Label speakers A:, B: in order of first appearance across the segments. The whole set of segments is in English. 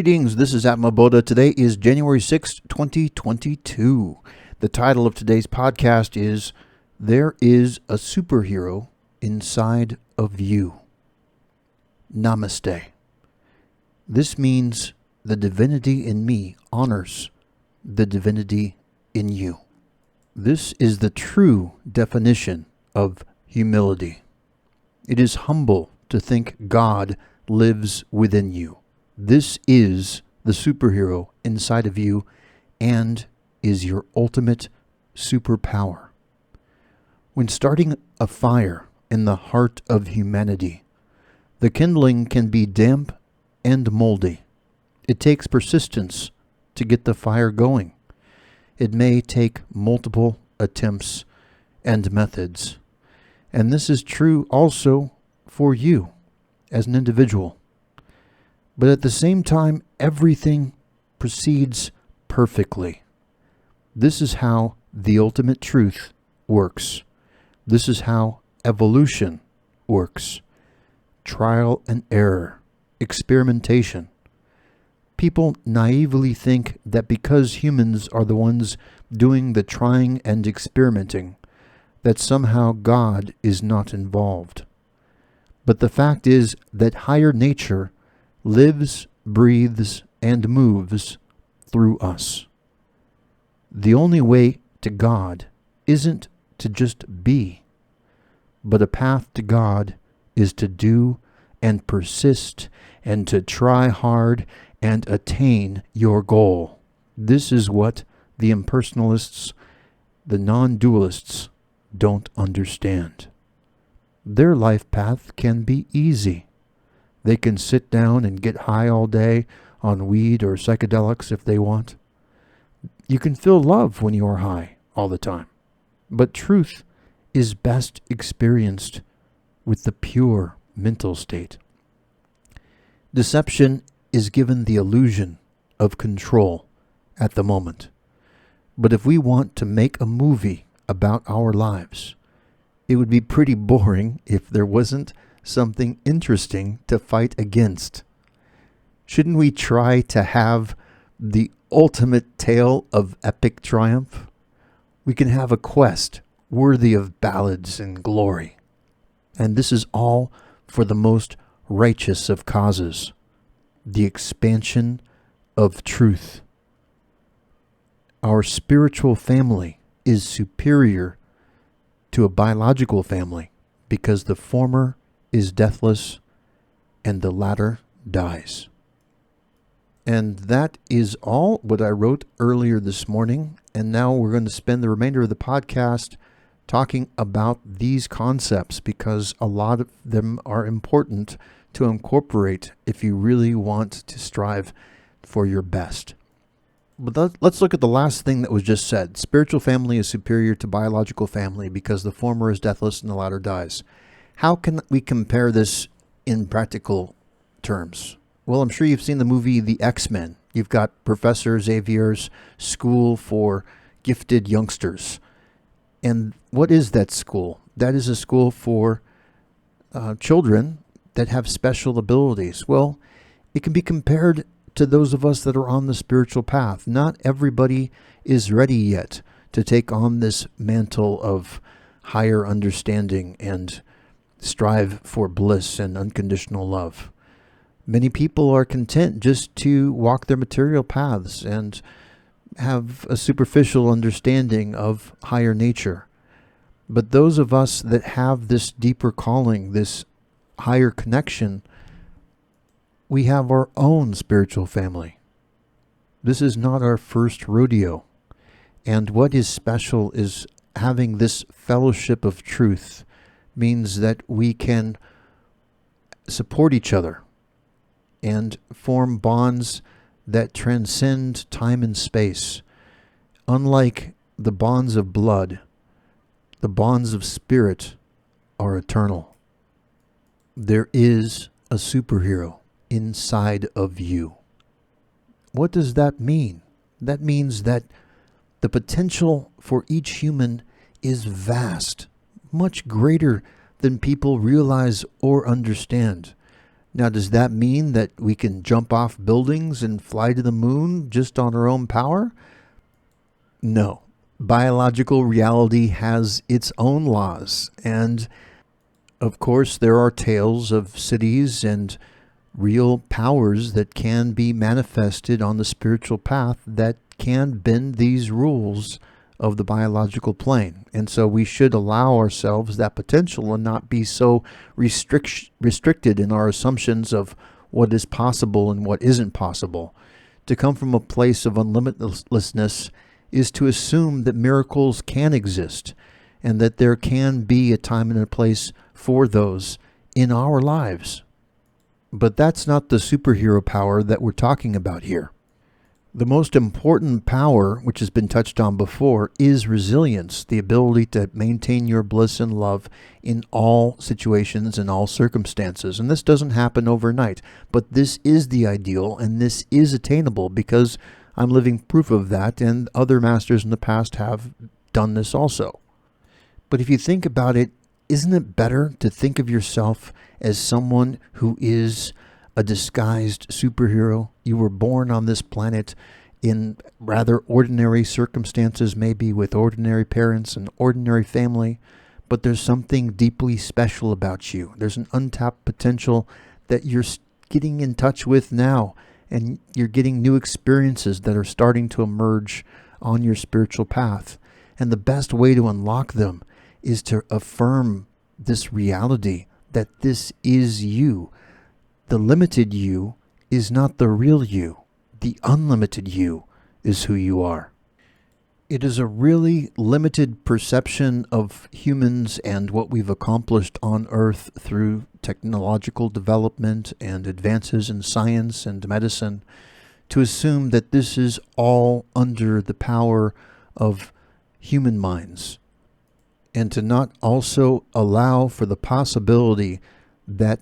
A: Greetings, this is Atma Bodha. Today is January 6th, 2022. The title of today's podcast is There is a Superhero Inside of You. Namaste. This means the divinity in me honors the divinity in you. This is the true definition of humility. It is humble to think God lives within you. This is the superhero inside of you and is your ultimate superpower. When starting a fire in the heart of humanity, the kindling can be damp and moldy. It takes persistence to get the fire going. It may take multiple attempts and methods. And this is true also for you as an individual. But at the same time, everything proceeds perfectly. This is how the ultimate truth works. This is how evolution works. Trial and error, experimentation. People naively think that because humans are the ones doing the trying and experimenting, that somehow God is not involved. But the fact is that higher nature lives, breathes, and moves through us. The only way to God isn't to just be, but a path to God is to do and persist and to try hard and attain your goal. This is what the impersonalists, the non-dualists, don't understand. Their life path can be easy. They can sit down and get high all day on weed or psychedelics if they want. You can feel love when you are high all the time. But truth is best experienced with the pure mental state. Deception is given the illusion of control at the moment. But if we want to make a movie about our lives, it would be pretty boring if there wasn't something interesting to fight against. Shouldn't we try to have the ultimate tale of epic triumph? We can have a quest worthy of ballads and glory. And this is all for the most righteous of causes, the expansion of truth. Our spiritual family is superior to a biological family because the former is deathless and the latter dies. And that is all what I wrote earlier this morning. And now we're going to spend the remainder of the podcast talking about these concepts because a lot of them are important to incorporate if you really want to strive for your best. But let's look at the last thing that was just said. Spiritual family is superior to biological family because the former is deathless and the latter dies. How can we compare this in practical terms? Well, I'm sure you've seen the movie The X-Men. You've got Professor Xavier's school for gifted youngsters. And what is that school? That is a school for children that have special abilities. Well, it can be compared to those of us that are on the spiritual path. Not everybody is ready yet to take on this mantle of higher understanding and strive for bliss and unconditional love. Many people are content just to walk their material paths and have a superficial understanding of higher nature. But those of us that have this deeper calling, this higher connection, we have our own spiritual family. This is not our first rodeo. And what is special is having this fellowship of truth means that we can support each other and form bonds that transcend time and space. Unlike the bonds of blood, the bonds of spirit are eternal. There is a superhero inside of you. What does that mean? That means that the potential for each human is vast, much greater than people realize or understand. Now, does that mean that we can jump off buildings and fly to the moon just on our own power? No. Biological reality has its own laws. And of course, there are tales of cities and real powers that can be manifested on the spiritual path that can bend these rules of the biological plane. And so we should allow ourselves that potential and not be so restricted in our assumptions of what is possible and what isn't possible. To come from a place of unlimitlessness is to assume that miracles can exist and that there can be a time and a place for those in our lives. But that's not the superhero power that we're talking about here. The most important power, which has been touched on before, is resilience, the ability to maintain your bliss and love in all situations and all circumstances. And this doesn't happen overnight, but this is the ideal and this is attainable because I'm living proof of that, and other masters in the past have done this also. But if you think about it, isn't it better to think of yourself as someone who is a disguised superhero? You were born on this planet in rather ordinary circumstances, maybe with ordinary parents and ordinary family, but there's something deeply special about you. There's an untapped potential that you're getting in touch with now, and you're getting new experiences that are starting to emerge on your spiritual path. And the best way to unlock them is to affirm this reality that this is you. The limited you is not the real you. The unlimited you is who you are. It is a really limited perception of humans and what we've accomplished on Earth through technological development and advances in science and medicine to assume that this is all under the power of human minds, and to not also allow for the possibility that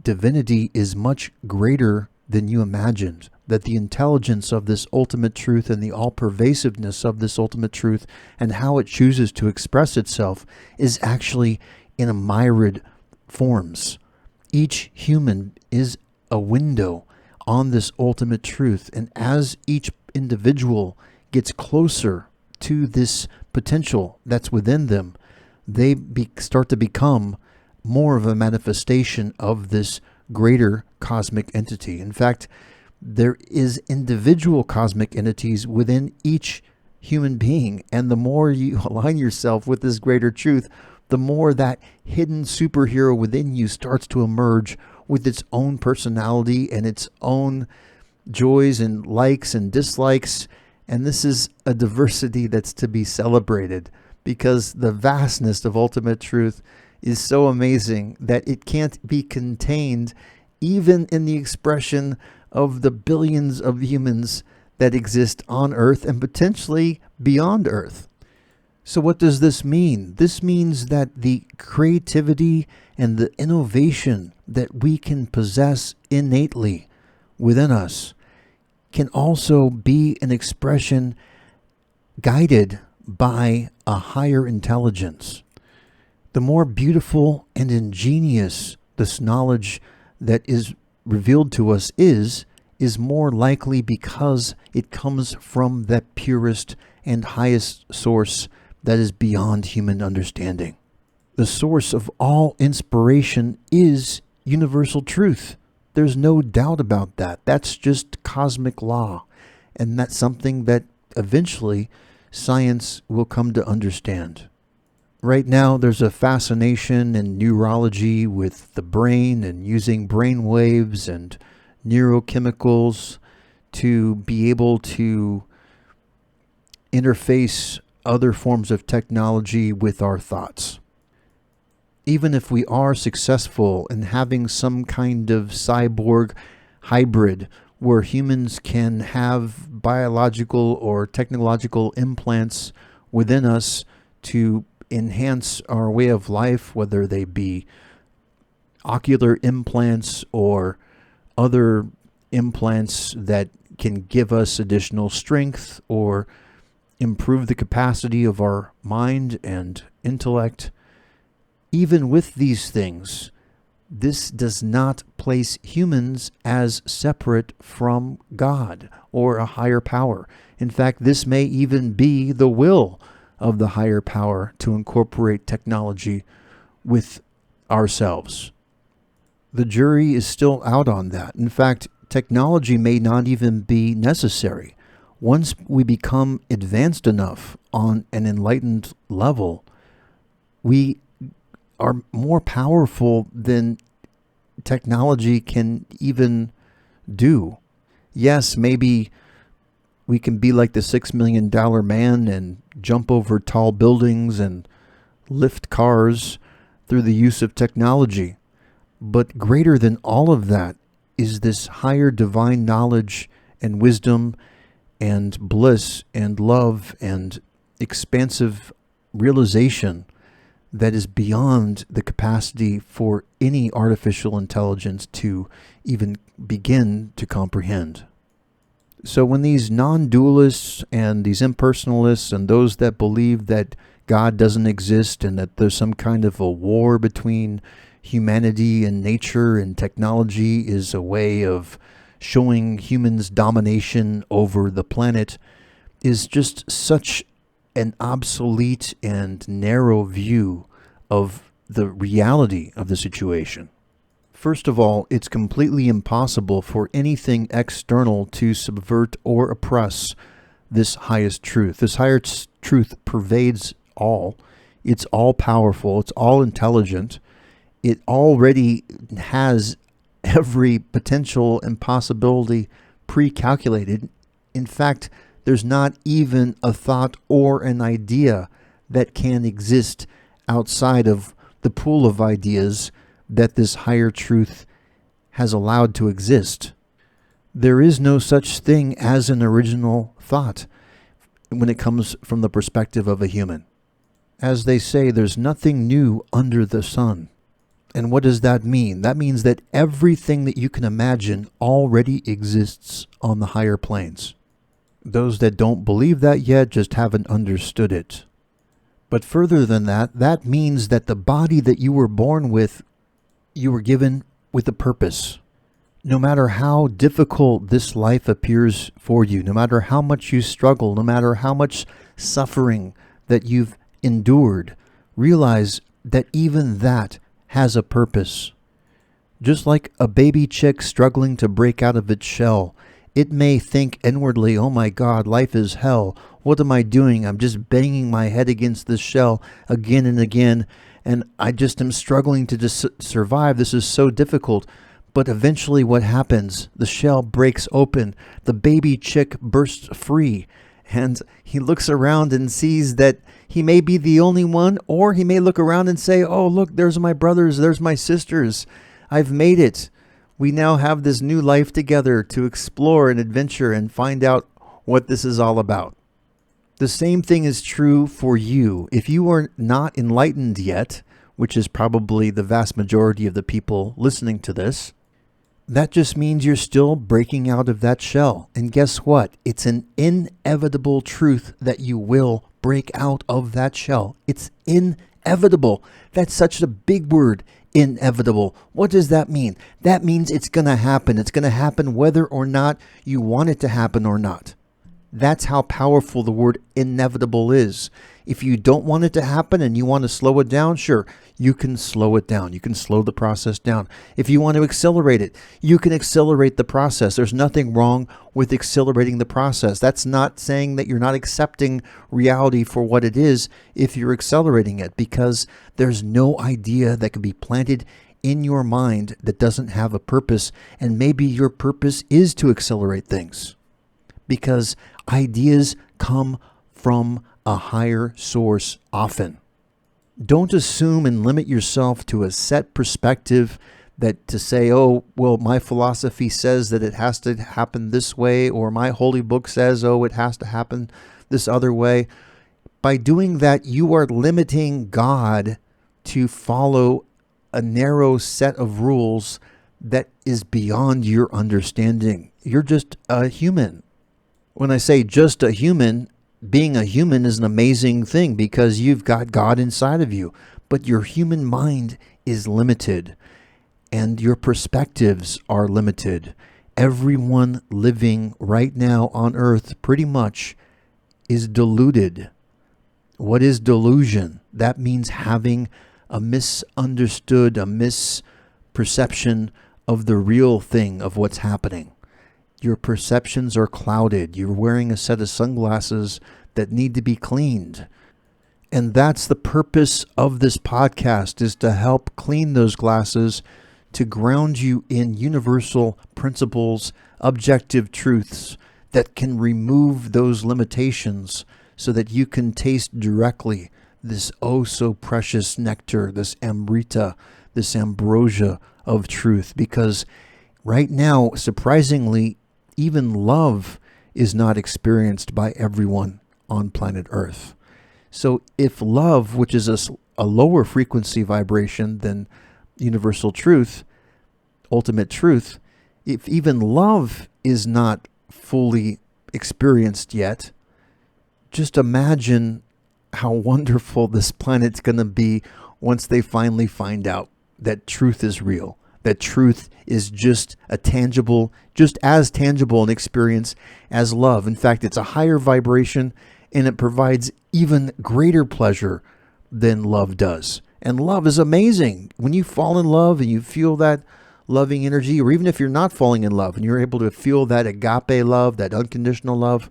A: divinity is much greater than you imagined, that the intelligence of this ultimate truth and the all-pervasiveness of this ultimate truth and how it chooses to express itself is actually in a myriad forms. Each human is a window on this ultimate truth, and as each individual gets closer to this potential that's within them, they start to become more of a manifestation of this greater cosmic entity. In fact, there is individual cosmic entities within each human being, and the more you align yourself with this greater truth, the more that hidden superhero within you starts to emerge with its own personality and its own joys and likes and dislikes. And this is a diversity that's to be celebrated, because the vastness of ultimate truth is so amazing that it can't be contained even in the expression of the billions of humans that exist on Earth and potentially beyond Earth. So what does this mean? This means that the creativity and the innovation that we can possess innately within us can also be an expression guided by a higher intelligence. The more beautiful and ingenious this knowledge that is revealed to us is more likely because it comes from that purest and highest source that is beyond human understanding. The source of all inspiration is universal truth. There's no doubt about that. That's just cosmic law. And that's something that eventually science will come to understand. Right now, there's a fascination in neurology with the brain and using brain waves and neurochemicals to be able to interface other forms of technology with our thoughts. Even if we are successful in having some kind of cyborg hybrid where humans can have biological or technological implants within us to enhance our way of life, whether they be ocular implants or other implants that can give us additional strength or improve the capacity of our mind and intellect. Even with these things, This does not place humans as separate from God or a higher power. In fact, this may even be the will of the higher power to incorporate technology with ourselves. The jury is still out on that. In fact, technology may not even be necessary. Once we become advanced enough on an enlightened level, we are more powerful than technology can even do. Yes, maybe we can be like the $6 million man and jump over tall buildings and lift cars through the use of technology. But greater than all of that is this higher divine knowledge and wisdom and bliss and love and expansive realization that is beyond the capacity for any artificial intelligence to even begin to comprehend. So when these non-dualists and these impersonalists and those that believe that God doesn't exist and that there's some kind of a war between humanity and nature and technology is a way of showing humans domination over the planet, is just such an obsolete and narrow view of the reality of the situation. First of all, it's completely impossible for anything external to subvert or oppress this highest truth. This highest truth pervades all. It's all powerful. It's all intelligent. It already has every potential and possibility pre-calculated. In fact, there's not even a thought or an idea that can exist outside of the pool of ideas that this higher truth has allowed to exist. There is no such thing as an original thought when it comes from the perspective of a human. As they say, there's nothing new under the sun. And what does that mean? That means that everything that you can imagine already exists on the higher planes. Those that don't believe that yet just haven't understood it. But further than that, that means that the body that you were born with, you were given with a purpose. No matter how difficult this life appears for you, no matter how much you struggle, no matter how much suffering that you've endured, realize that even that has a purpose. Just like a baby chick struggling to break out of its shell, it may think inwardly, oh my God, life is hell. What am I doing? I'm just banging my head against this shell again and again, and I just am struggling to survive. This is so difficult. But eventually what happens? The shell breaks open. The baby chick bursts free. And he looks around and sees that he may be the only one, or he may look around and say, oh, look, there's my brothers, there's my sisters. I've made it. We now have this new life together to explore and adventure and find out what this is all about. The same thing is true for you. If you are not enlightened yet, which is probably the vast majority of the people listening to this, that just means you're still breaking out of that shell. And guess what? It's an inevitable truth that you will break out of that shell. It's inevitable. That's such a big word, inevitable. What does that mean? That means it's going to happen. It's going to happen whether or not you want it to happen or not. That's how powerful the word inevitable is. If you don't want it to happen and you want to slow it down, sure, you can slow it down. You can slow the process down. If you want to accelerate it, you can accelerate the process. There's nothing wrong with accelerating the process. That's not saying that you're not accepting reality for what it is if you're accelerating it, because there's no idea that can be planted in your mind that doesn't have a purpose, and maybe your purpose is to accelerate things. Because ideas come from a higher source often. Don't assume and limit yourself to a set perspective that to say, oh, well, my philosophy says that it has to happen this way, or my holy book says, oh, it has to happen this other way. By doing that, you are limiting God to follow a narrow set of rules that is beyond your understanding. You're just a human. When I say just a human, being a human is an amazing thing because you've got God inside of you, but your human mind is limited. and your perspectives are limited. Everyone living right now on earth pretty much is deluded. What is delusion? That means having a misunderstood, a misperception of the real thing, of what's happening. Your perceptions are clouded. You're wearing a set of sunglasses that need to be cleaned. And that's the purpose of this podcast, is to help clean those glasses, to ground you in universal principles, objective truths that can remove those limitations so that you can taste directly this oh so precious nectar, this amrita, this ambrosia of truth. Because right now, surprisingly, even love is not experienced by everyone on planet Earth. So if love, which is a lower frequency vibration than universal truth, ultimate truth, if even love is not fully experienced yet, just imagine how wonderful this planet's going to be once they finally find out that truth is real, that truth is just as tangible an experience as love. In fact, it's a higher vibration, and it provides even greater pleasure than love does. And love is amazing. When you fall in love and you feel that loving energy, or even if you're not falling in love and you're able to feel that agape love, that unconditional love,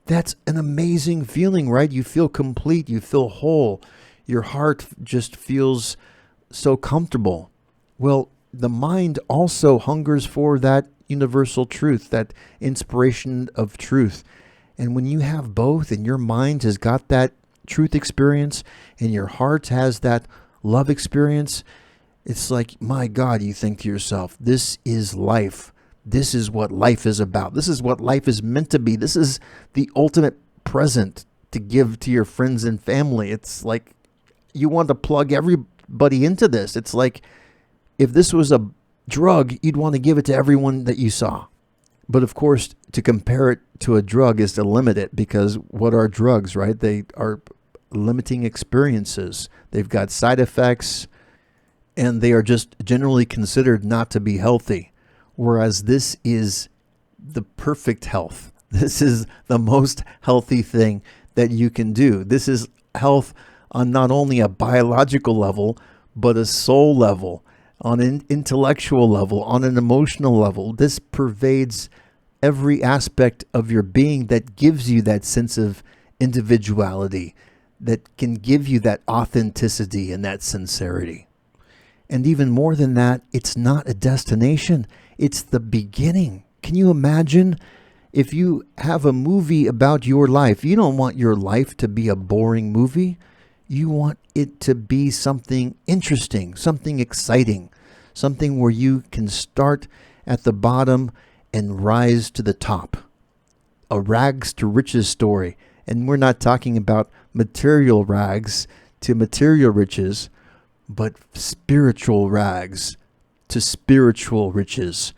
A: that's an amazing feeling, right? You feel complete, you feel whole. Your heart just feels so comfortable. Well, the mind also hungers for that universal truth, that inspiration of truth. And when you have both, and your mind has got that truth experience and your heart has that love experience, it's like, my God, you think to yourself, this is life. This is what life is about. This is what life is meant to be. This is the ultimate present to give to your friends and family. It's like you want to plug everybody into this. It's like if this was a drug, you'd want to give it to everyone that you saw. But of course, to compare it to a drug is to limit it, because what are drugs, right? They are limiting experiences. They've got side effects, and they are just generally considered not to be healthy. Whereas this is the perfect health. This is the most healthy thing that you can do. This is health on not only a biological level, but a soul level, on an intellectual level, on an emotional level. This pervades every aspect of your being that gives you that sense of individuality, that can give you that authenticity and that sincerity. And even more than that, it's not a destination. It's the beginning. Can you imagine if you have a movie about your life? You don't want your life to be a boring movie. You want it to be something interesting, something exciting, something where you can start at the bottom and rise to the top. A rags to riches story. And we're not talking about material rags to material riches, but spiritual rags to spiritual riches.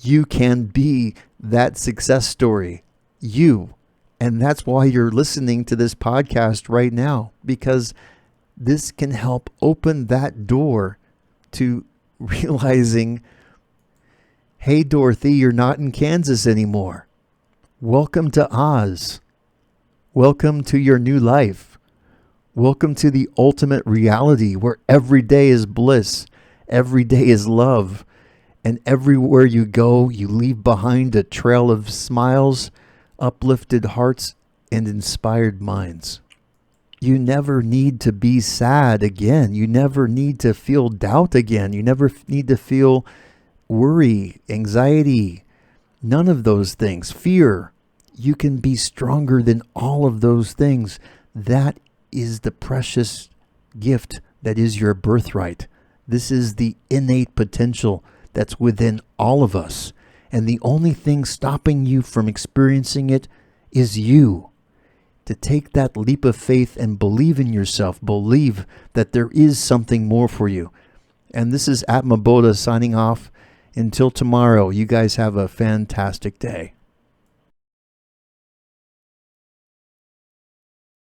A: You can be that success story. You. And that's why you're listening to this podcast right now, because this can help open that door to realizing, hey, Dorothy, you're not in Kansas anymore. Welcome to Oz. Welcome to your new life. Welcome to the ultimate reality where every day is bliss, every day is love, and everywhere you go, you leave behind a trail of smiles, uplifted hearts, and inspired minds. You never need to be sad again. You never need to feel doubt again. You never need to feel worry, anxiety, none of those things, fear. You can be stronger than all of those things. That is the precious gift that is your birthright. This is the innate potential that's within all of us. And the only thing stopping you from experiencing it is you. To take that leap of faith and believe in yourself. Believe that there is something more for you. And this is Atma Bodha signing off. Until tomorrow, you guys have a fantastic day.